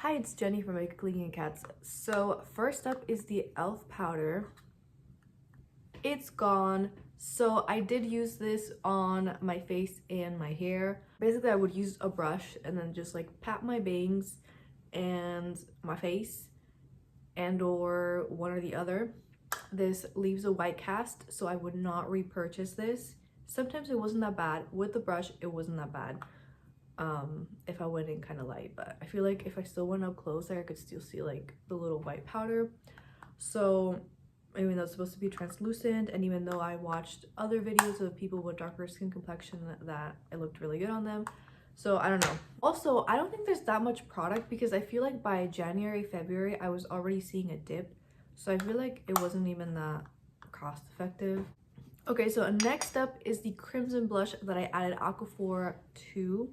Hi, it's Jenny from Make Cleaning and Cats. So first up is the e.l.f. powder. It's gone. So I did use this on my face and my hair. Basically, I would use a brush and then just like pat my bangs and my face and or one or the other. This leaves a white cast, so I would not repurchase this. Sometimes it wasn't that bad. With the brush, it wasn't that bad. If I went in kind of light, but I feel like if I still went up close, I could still see like the little white powder. So even though it's supposed to be translucent, and even though I watched other videos of people with darker skin complexion that it looked really good on them, so I don't know. Also, I don't think there's that much product because I feel like by January, February, I was already seeing a dip, so I feel like it wasn't even that cost effective. Okay, so next up is the crimson blush that I added Aquaphor to.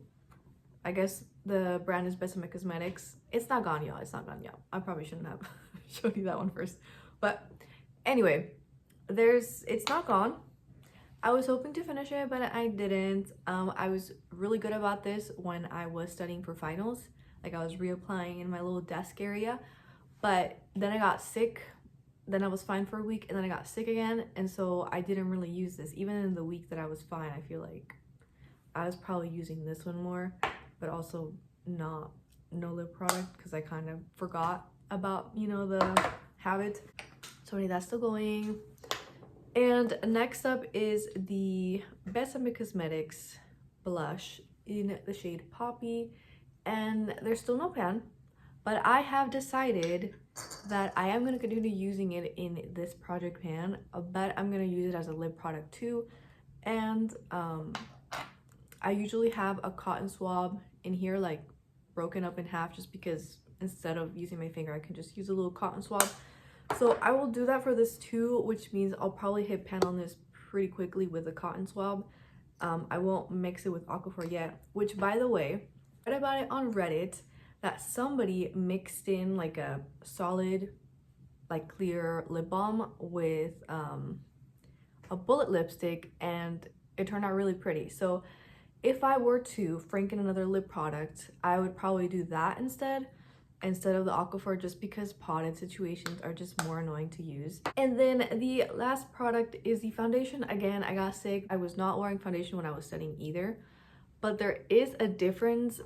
I guess the brand is Besame Cosmetics. It's not gone, y'all. It's not gone, y'all. I probably shouldn't have showed you that one first. But anyway, it's not gone. I was hoping to finish it, but I didn't. I was really good about this when I was studying for finals. Like I was reapplying in my little desk area. But then I got sick. Then I was fine for a week, and then I got sick again. And so I didn't really use this. Even in the week that I was fine, I feel like I was probably using this one more. But also no lip product because I kind of forgot about, you know, the habit. So anyway, that's still going. And next up is the Besame Cosmetics blush in the shade Poppy. And there's still no pan, but I have decided that I am going to continue using it in this project pan, but I'm going to use it as a lip product too. And I usually have a cotton swab in here, like broken up in half, just because instead of using my finger, I can just use a little cotton swab. So I will do that for this too, which means I'll probably hit pan on this pretty quickly with a cotton swab. I won't mix it with Aquaphor yet, which by the way, I read about it on Reddit that somebody mixed in like a solid, like clear lip balm with a bullet lipstick, and it turned out really pretty. So if I were to franken another lip product, I would probably do that instead of the Aquaphor, just because potted situations are just more annoying to use. And then the last product is the foundation. Again, I got sick. I was not wearing foundation when I was studying either, but there is a difference.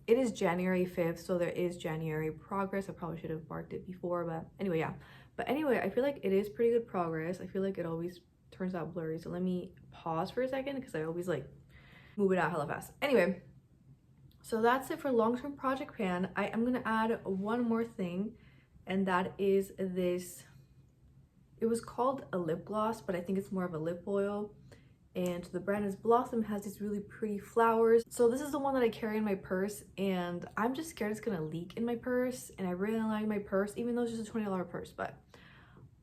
It is January 5th, so there is January progress. I probably should have marked it before, but anyway, yeah. But anyway, I feel like it is pretty good progress. I feel like it always turns out blurry, so let me pause for a second because I always like move it out hella fast. Anyway, so that's it for long-term project pan. I am gonna add one more thing, and that is this. It was called a lip gloss, but I think it's more of a lip oil, and the brand is Blossom. Has these really pretty flowers. So this is the one that I carry in my purse, and I'm just scared it's gonna leak in my purse, and I really like my purse, even though it's just a $20 purse, but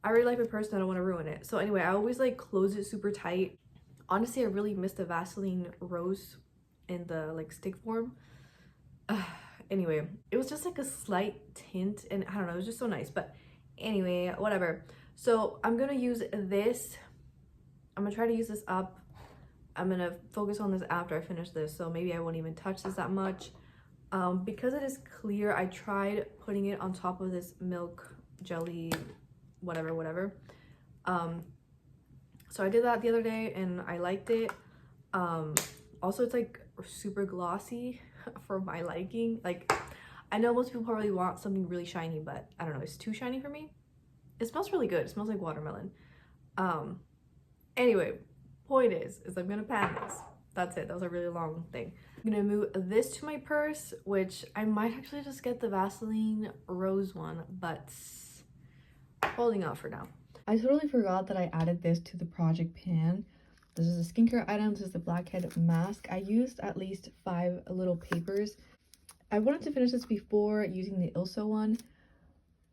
I really like my purse and I don't want to ruin it. So anyway, I always like close it super tight. Honestly, I really miss the Vaseline Rose in the like stick form. Anyway, it was just like a slight tint, and I don't know, it was just so nice. But anyway, whatever. So I'm gonna use this. I'm gonna try to use this up. I'm gonna focus on this after I finish this, so maybe I won't even touch this that much. Because it is clear, I tried putting it on top of this milk jelly whatever. So I did that the other day and I liked it. Also, it's like super glossy for my liking. Like, I know most people probably want something really shiny, but I don't know, it's too shiny for me. It smells really good. It smells like watermelon. Anyway, point is I'm gonna pan this. That's it. That was a really long thing. I'm gonna move this to my purse, which I might actually just get the Vaseline Rose one, but holding out for now. I totally forgot that I added this to the project pan. This is a skincare item. This is the blackhead mask. I used at least 5 little papers. I wanted to finish this before using the Ilso one,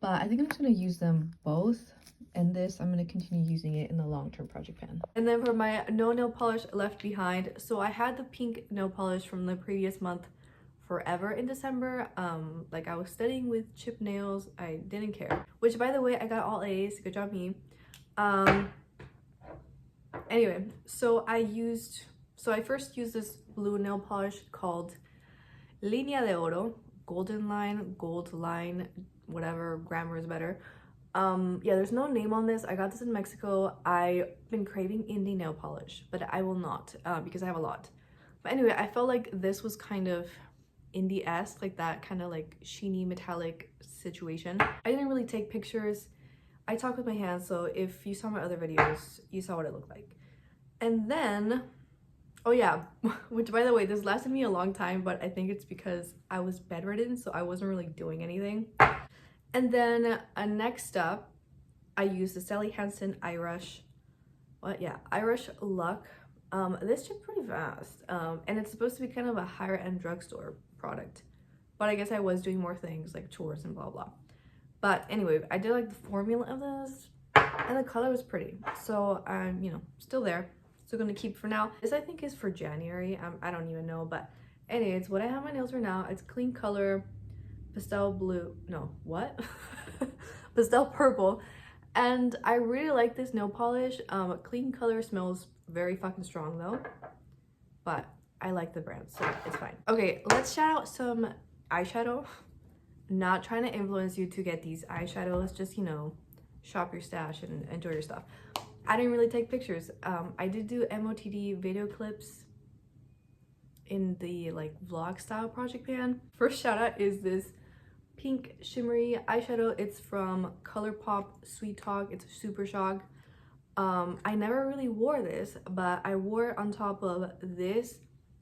but I think I'm just going to use them both. And this, I'm going to continue using it in the long-term project pan. And then for my no nail polish left behind. So I had the pink nail polish from the previous month forever in December. Like I was studying with chip nails. I didn't care, which by the way, I got all A's. Good job me. Anyway, so I first used this blue nail polish called Línea de Oro golden line, gold line, whatever grammar is better. Yeah, there's no name on this. I got this in Mexico. I've been craving indie nail polish, but I will not because I have a lot. But anyway, I felt like this was kind of indie-esque, like that kind of like sheeny metallic situation. I didn't really take pictures. I talk with my hands, so if you saw my other videos, you saw what it looked like. And then, oh yeah, which by the way, this lasted me a long time, but I think it's because I was bedridden, so I wasn't really doing anything. And then next up, I used the Sally Hansen Eye Rush. Well, yeah, Eye Rush Luck. This shipped pretty fast, and it's supposed to be kind of a higher end drugstore product. But I guess I was doing more things like chores and blah blah. But anyway, I did like the formula of this, and the color was pretty. So I'm, you know, still there. Still gonna keep for now. This I think is for January. I don't even know, but anyways, what I have on my nails right now, it's clean color, pastel blue. No, what? Pastel purple. And I really like this nail polish. Clean color smells very fucking strong though, but I like the brand, so it's fine. Okay, let's shout out some eyeshadow. Not trying to influence you to get these eyeshadows, just, you know, shop your stash and enjoy your stuff. I didn't really take pictures. I did do MOTD video clips in the like vlog style project pan. First shout out is this pink shimmery eyeshadow. It's from ColourPop Sweet Talk. It's a Super Shock. I never really wore this, but I wore it on top of this,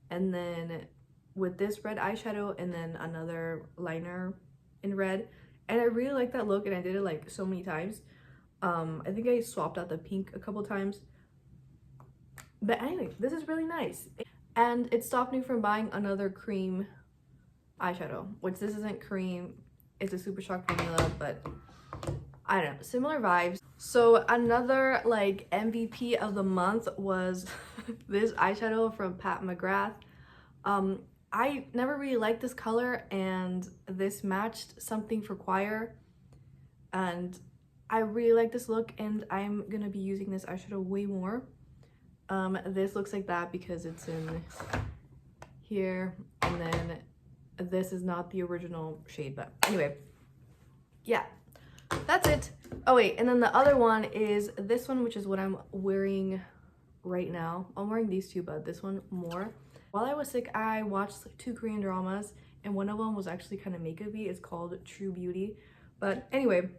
and then with this red eyeshadow, and then another liner in red, and I really like that look, and I did it like so many times. I think I swapped out the pink a couple times, but anyway, this is really nice, and it stopped me from buying another cream eyeshadow, which this isn't cream, it's a Super Shock formula, but I don't know, similar vibes. So another like MVP of the month was this eyeshadow from Pat McGrath. I never really liked this color, and this matched something for choir, and I really like this look, and I'm gonna be using this eyeshadow way more. This looks like that because it's in here, and then this is not the original shade, but anyway, yeah, that's it. Oh wait, and then the other one is this one, which is what I'm wearing right now. I'm wearing these two, but this one more. While I was sick, I watched like 2 Korean dramas, and one of them was actually kind of makeup-y. It's called True Beauty. But anyway,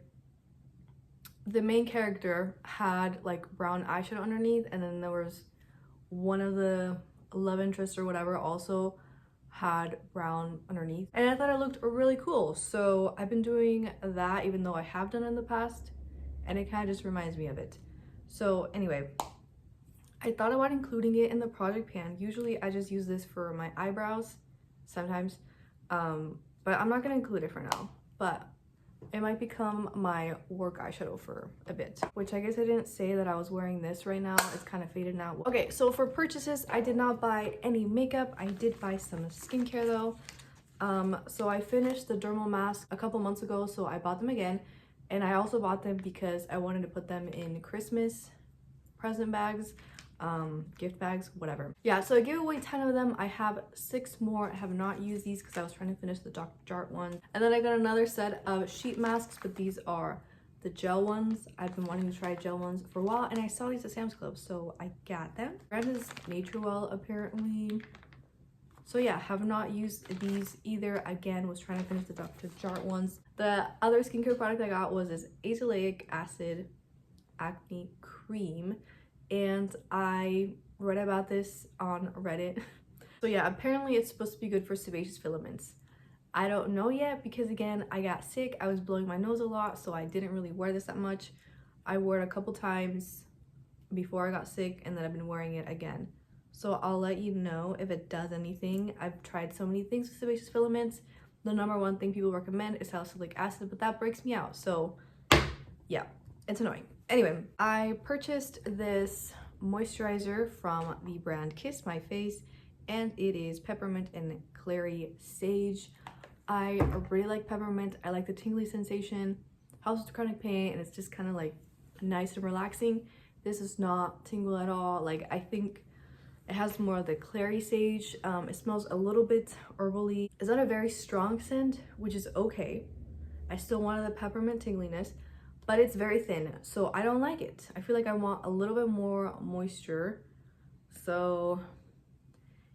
the main character had like brown eyeshadow underneath, and then there was one of the love interests or whatever also had brown underneath, and I thought it looked really cool. So I've been doing that, even though I have done it in the past, and it kind of just reminds me of it. So anyway, I thought about including it in the project pan. Usually I just use this for my eyebrows sometimes, but I'm not gonna include it for now, but it might become my work eyeshadow for a bit, which I guess I didn't say that I was wearing this right now. It's kind of faded now. Okay, so for purchases, I did not buy any makeup. I did buy some skincare though. So I finished the dermal mask a couple months ago, so I bought them again, and I also bought them because I wanted to put them in Christmas present bags, gift bags, whatever. Yeah, so I gave away 10 of them. I have 6 more. I have not used these because I was trying to finish the Dr. Jart one. And then I got another set of sheet masks, but these are the gel ones. I've been wanting to try gel ones for a while, and I saw these at Sam's Club, so I got them. The brand is Naturewell apparently. So yeah, have not used these either. Again, was trying to finish the Dr. Jart ones. The other skincare product I got was this azelaic acid acne cream, and I read about this on Reddit. So yeah, apparently it's supposed to be good for sebaceous filaments. I don't know yet because again, I got sick. I was blowing my nose a lot, so I didn't really wear this that much. I wore it a couple times before I got sick, and then I've been wearing it again. So I'll let you know if it does anything. I've tried so many things with sebaceous filaments. The number one thing people recommend is salicylic acid, but that breaks me out. So yeah, it's annoying. Anyway, I purchased this moisturizer from the brand Kiss My Face, and it is peppermint and clary sage. I really like peppermint. I like the tingly sensation, helps with chronic pain, and it's just kind of like nice and relaxing. This is not tingle at all. Like, I think It has more of the clary sage. It smells a little bit herbally. It's not a very strong scent, which is okay. I still wanted the peppermint tingliness, but it's very thin, so I don't like it. I feel like I want a little bit more moisture. So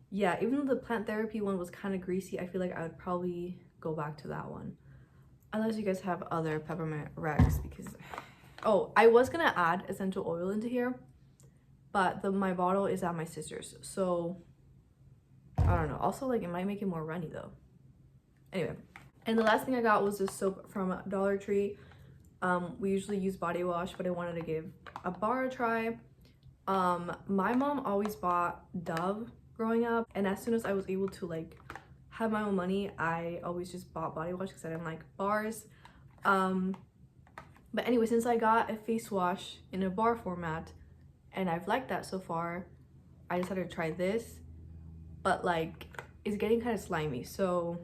yeah, even though the plant therapy one was kind of greasy, I feel like I would probably go back to that one. Unless you guys have other peppermint rags, because oh, I was gonna add essential oil into here, but my bottle is at my sister's, so I don't know. Also, like, it might make it more runny though. Anyway, and the last thing I got was this soap from Dollar Tree. We usually use body wash, but I wanted to give a bar a try. My mom always bought Dove growing up, and as soon as I was able to like have my own money, I always just bought body wash because I didn't like bars. But anyway, since I got a face wash in a bar format and I've liked that so far, I decided to try this, but like it's getting kind of slimy, so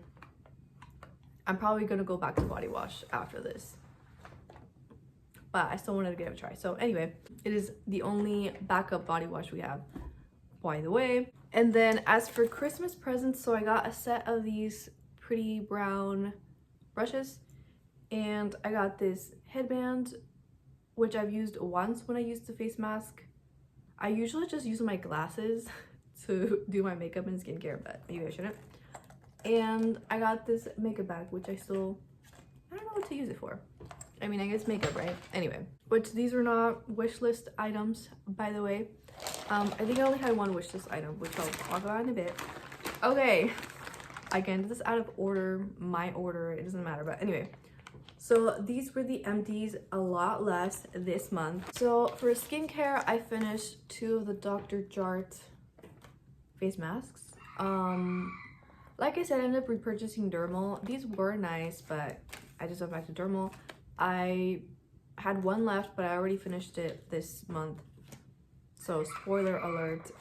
I'm probably gonna go back to body wash after this, but I still wanted to give it a try. So anyway, it is the only backup body wash we have, by the way. And then as for Christmas presents, so I got a set of these pretty brown brushes, and I got this headband, which I've used once when I used the face mask. I usually just use my glasses to do my makeup and skincare, but maybe I shouldn't. And I got this makeup bag, which I don't know what to use it for. I mean, I guess makeup, right? Anyway, which these were not wish list items, by the way. I think I only had one wish list item, which I'll talk about in a bit. Okay, again, this is out of order, my order, it doesn't matter, but anyway. So these were the Empties, a lot less this month. So for skincare, I finished 2 of the Dr. Jart face masks. Like I said, I ended up repurchasing Dermal. These were nice, but I just went back to Dermal. I had one left, but I already finished it this month, so spoiler alert.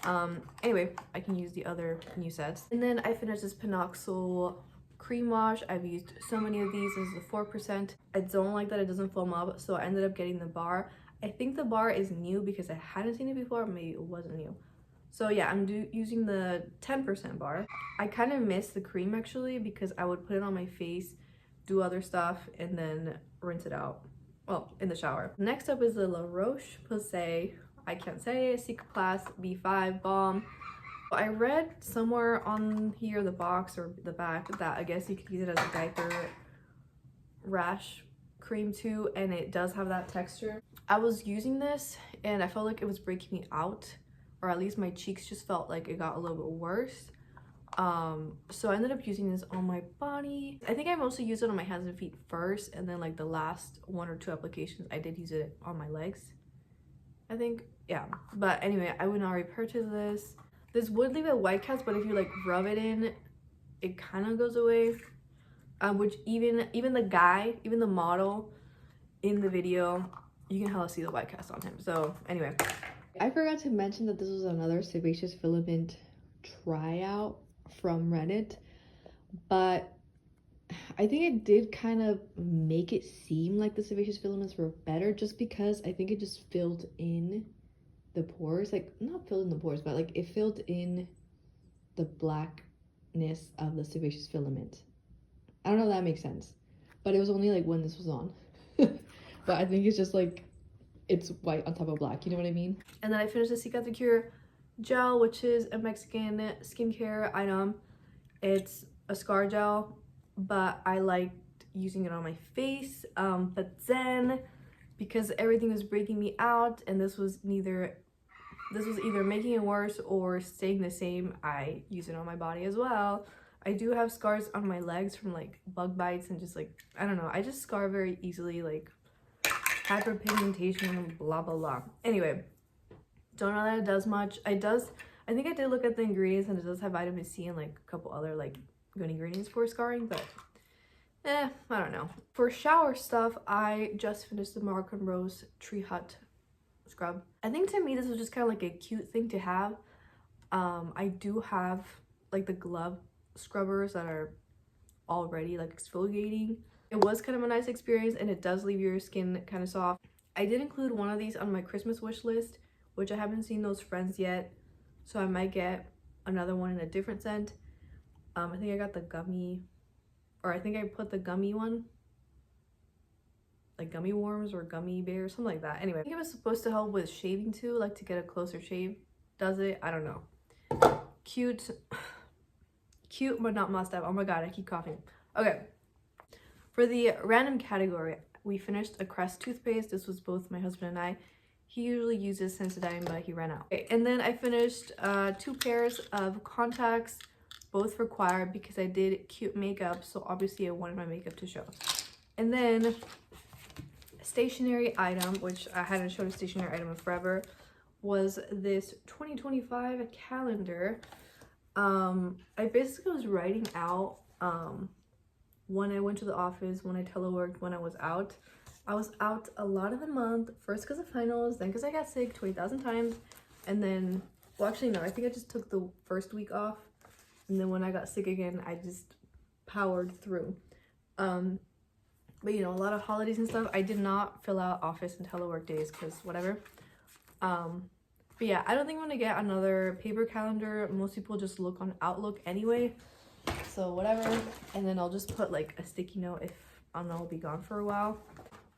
Anyway, I can use the other new sets. And then I finished this Panoxyl cream wash. I've used so many of these. This is the 4%. I don't like that it doesn't foam up, so I ended up getting the bar. I think the bar is new because I hadn't seen it before, maybe it wasn't new. So yeah, I'm using the 10% bar. I kind of miss the cream actually, because I would put it on my face, do other stuff, and then rinse it out, well, in the shower. Next up is the La Roche-Posay, I can't say, Secret Class B5 Balm. I read somewhere on here, the box or the back, that I guess you could use it as a diaper rash cream too, and it does have that texture. I was using this and I felt like it was breaking me out, or at least my cheeks just felt like it got a little bit worse. So I ended up using this on my body. I think I mostly used it on my hands and feet first, and then like the last 1 or 2 applications I did use it on my legs, I think. Yeah, but anyway, I would not repurchase this. This would leave a white cast, but if you like rub it in, it kind of goes away. Which even the model in the video, you can hella see the white cast on him. So anyway, I forgot to mention that this was another sebaceous filament tryout from Reddit, but I think it did kind of make it seem like the sebaceous filaments were better, just because I think it just filled in the pores, like not filled in the pores, but like it filled in the blackness of the sebaceous filament. I don't know if that makes sense, but it was only like when this was on. But I think it's just like it's white on top of black, you know what I mean? And then I finished the Cicatricure gel, which is a Mexican skincare item. It's a scar gel, but I liked using it on my face. But then because everything was breaking me out and this was either making it worse or staying the same, I use it on my body as well. I do have scars on my legs from like bug bites and just like, I don't know, I just scar very easily, like hyperpigmentation, blah blah blah. Anyway, don't know that it does much. I think I did look at the ingredients, and it does have vitamin C and like a couple other like good ingredients for scarring, but I don't know. For shower stuff, I just finished the Moroccan Rose Tree Hut scrub. I think to me this was just kind of like a cute thing to have. I do have like the glove scrubbers that are already like exfoliating. It was kind of a nice experience, and it does leave your skin kind of soft. I did include one of these on my Christmas wish list, which I haven't seen those friends yet. so I might get another one in a different scent. I think I got the gummy, or I think I put the gummy one, like gummy worms or gummy bear, something like that. Anyway, I think it was supposed to help with shaving too, like to get a closer shave. Does it? I don't know. Cute, cute, but not must have. Oh my god, I keep coughing. Okay, for the random category, we finished a Crest toothpaste. This was both my husband and I. He usually uses Sensodyne, but he ran out. Okay, and then I finished 2 pairs of contacts, both required because I did cute makeup, so obviously I wanted my makeup to show. And then stationery item, which I hadn't showed a stationery item in forever, was this 2025 calendar. I basically was writing out when I went to the office, when I teleworked, when I was out. I was out a lot of the month, first because of finals, then because I got sick 20,000 times, and then, well actually no, I think I just took the first week off, and then when I got sick again, I just powered through. But you know, a lot of holidays and stuff, I did not fill out office and telework days because whatever. But yeah, I don't think I'm gonna get another paper calendar. Most people just look on Outlook anyway, so whatever. And then I'll just put like a sticky note if I don't know, I'll be gone for a while.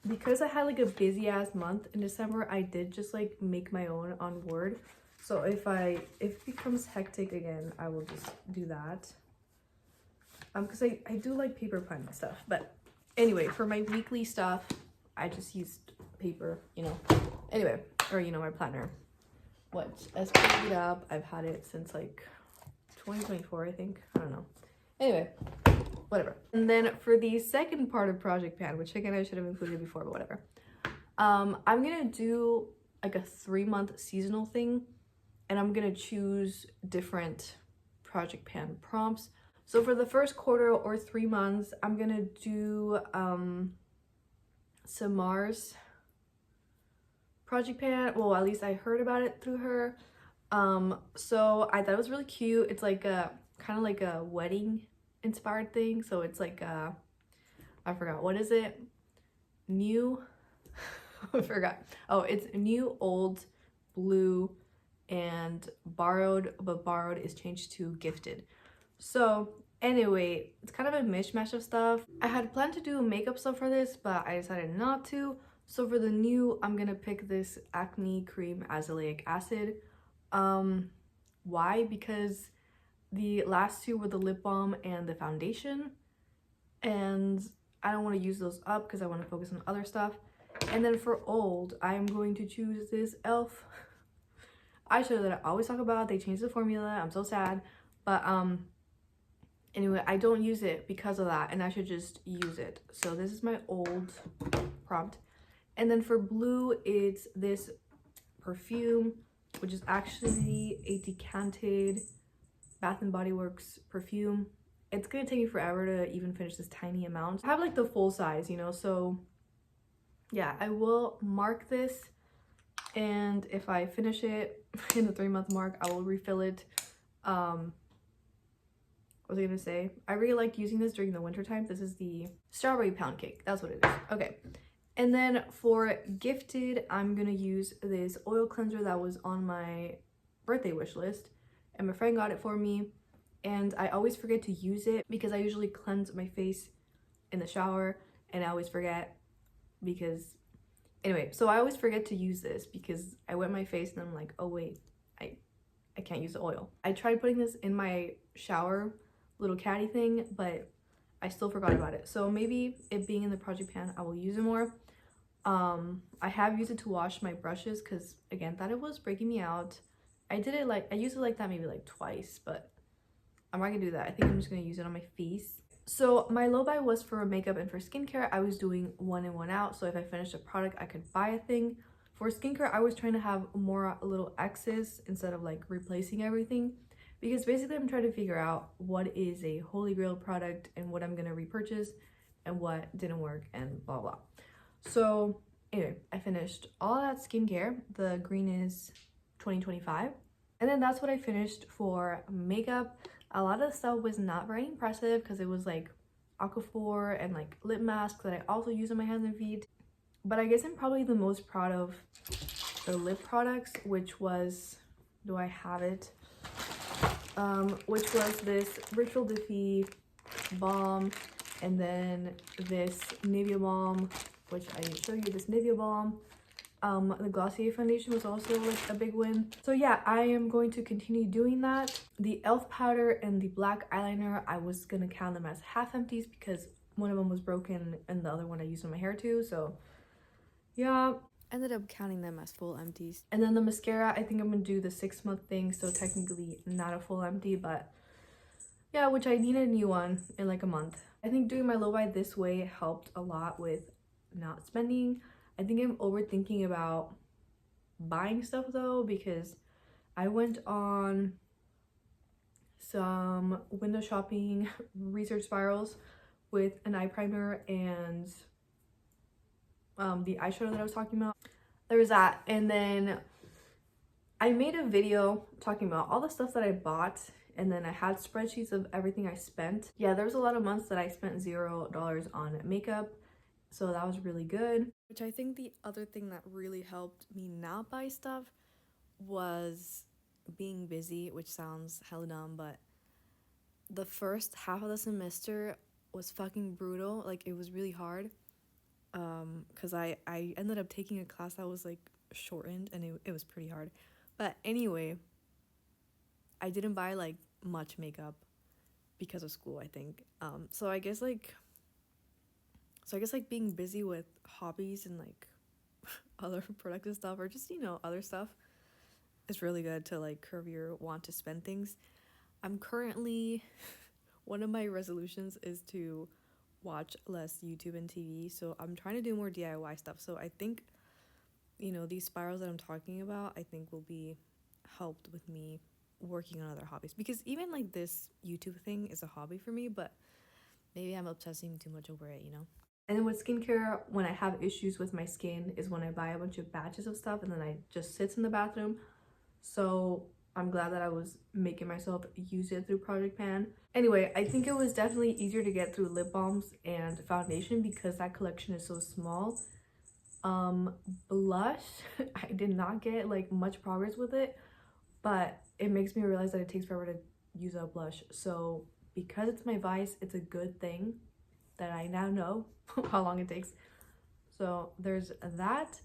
Because I had like a busy ass month in December, I did just like make my own on Word. So if it becomes hectic again, I will just do that. Because I do like paper planning stuff. But anyway, for my weekly stuff, I just used paper, you know. Anyway, or you know, my planner. What? As picked it up, I've had it since like 2024, I think. I don't know. Anyway, whatever. And then for the second part of Project Pan, which again I should have included before, but whatever. I'm gonna do like a 3-month seasonal thing, and I'm gonna choose different Project Pan prompts. So for the first quarter or 3 months, I'm gonna do Samar's Project Pan. Well, at least I heard about it through her. So I thought it was really cute. It's like a kind of like a wedding inspired thing. So it's like I forgot, what is it? New I forgot. Oh, it's new, old, blue, and borrowed, but borrowed is changed to gifted. So anyway, it's kind of a mishmash of stuff. I had planned to do makeup stuff for this, but I decided not to. So for the new, I'm gonna pick this acne cream azelaic acid. Why? Because the last 2 were the lip balm and the foundation, and I don't want to use those up because I want to focus on other stuff. And then for old, I'm going to choose this e.l.f. eyeshadow that I always talk about. They changed the formula. I'm so sad. But anyway, I don't use it because of that, and I should just use it. So this is my old prompt. And then for blue, it's this perfume, which is actually a decanted Bath and Body Works perfume. It's gonna take me forever to even finish this tiny amount. I have like the full size, you know, so yeah, I will mark this, and if I finish it in the 3-month mark, I will refill it. What was I gonna say? I really like using this during the winter time. This is the strawberry pound cake. That's what it is. Okay. And then for gifted, I'm gonna use this oil cleanser that was on my birthday wish list, and my friend got it for me, and I always forget to use it because I usually cleanse my face in the shower, and I always forget because anyway, so I always forget to use this because I wet my face and I'm like, oh wait, I can't use the oil. I tried putting this in my shower little caddy thing, but I still forgot about it. So maybe it being in the Project Pan, I will use it more. I have used it to wash my brushes because again, thought it was breaking me out. I used it like that maybe like twice, but I'm not gonna do that. I think I'm just gonna use it on my face. So my low buy was for makeup and for skincare. I was doing 1 in, 1 out. So if I finished a product, I could buy a thing. For skincare, I was trying to have more little X's instead of like replacing everything, because basically I'm trying to figure out what is a holy grail product and what I'm gonna repurchase and what didn't work and blah blah. So anyway, I finished all that skincare. The green is 2025, and then that's what I finished for makeup. A lot of the stuff was not very impressive because it was like Aquaphor and like lip masks that I also use on my hands and feet. But I guess I'm probably the most proud of the lip products, which was do I have it, which was this Ritual Diffie balm, and then this Nivea balm, which I didn't show you, this Nivea balm. The Glossier foundation was also like a big win. So yeah, I am going to continue doing that. The e.l.f. powder and the black eyeliner, I was gonna count them as half empties because one of them was broken and the other one I used on my hair too. So yeah, ended up counting them as full empties. And then the mascara, I think I'm gonna do the 6-month thing, so technically not a full empty, but yeah, which I need a new one in like a month. I think doing my low buy this way helped a lot with not spending. I think I'm overthinking about buying stuff though, because I went on some window shopping research spirals with an eye primer and the eyeshadow that I was talking about. There was that, and then I made a video talking about all the stuff that I bought, and then I had spreadsheets of everything I spent. Yeah, there was a lot of months that I spent $0 on makeup, so that was really good. Which I think the other thing that really helped me not buy stuff was being busy, which sounds hella dumb, but the first half of the semester was fucking brutal. Like, it was really hard, because I ended up taking a class that was like shortened, and it was pretty hard. But anyway, I didn't buy like much makeup because of school, I think. So I guess like being busy with hobbies and like other productive stuff, or just, you know, other stuff, is really good to like curb your want to spend things. I'm currently one of my resolutions is to watch less YouTube and TV, so I'm trying to do more DIY stuff. So I think, you know, these spirals that I'm talking about, I think will be helped with me working on other hobbies, because even like this YouTube thing is a hobby for me, but maybe I'm obsessing too much over it, you know. And then with skincare, when I have issues with my skin is when I buy a bunch of batches of stuff and then I just sits in the bathroom. So I'm glad that I was making myself use it through Project Pan. Anyway, I think it was definitely easier to get through lip balms and foundation because that collection is so small. Blush, I did not get like much progress with it, but it makes me realize that it takes forever to use a blush. So because it's my vice, it's a good thing that I now know how long it takes. So there's that.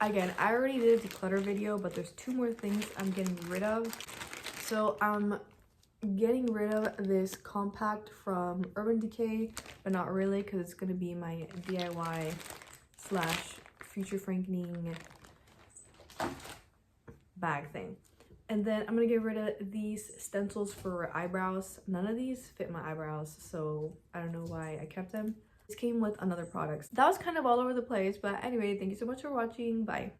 Again, I already did a declutter video, but there's 2 more things I'm getting rid of. So I'm getting rid of this compact from Urban Decay, but not really, because it's going to be my DIY / future frankening bag thing. And then I'm gonna get rid of these stencils for eyebrows. None of these fit my eyebrows, so I don't know why I kept them. This came with another product. That was kind of all over the place, but anyway, thank you so much for watching. Bye.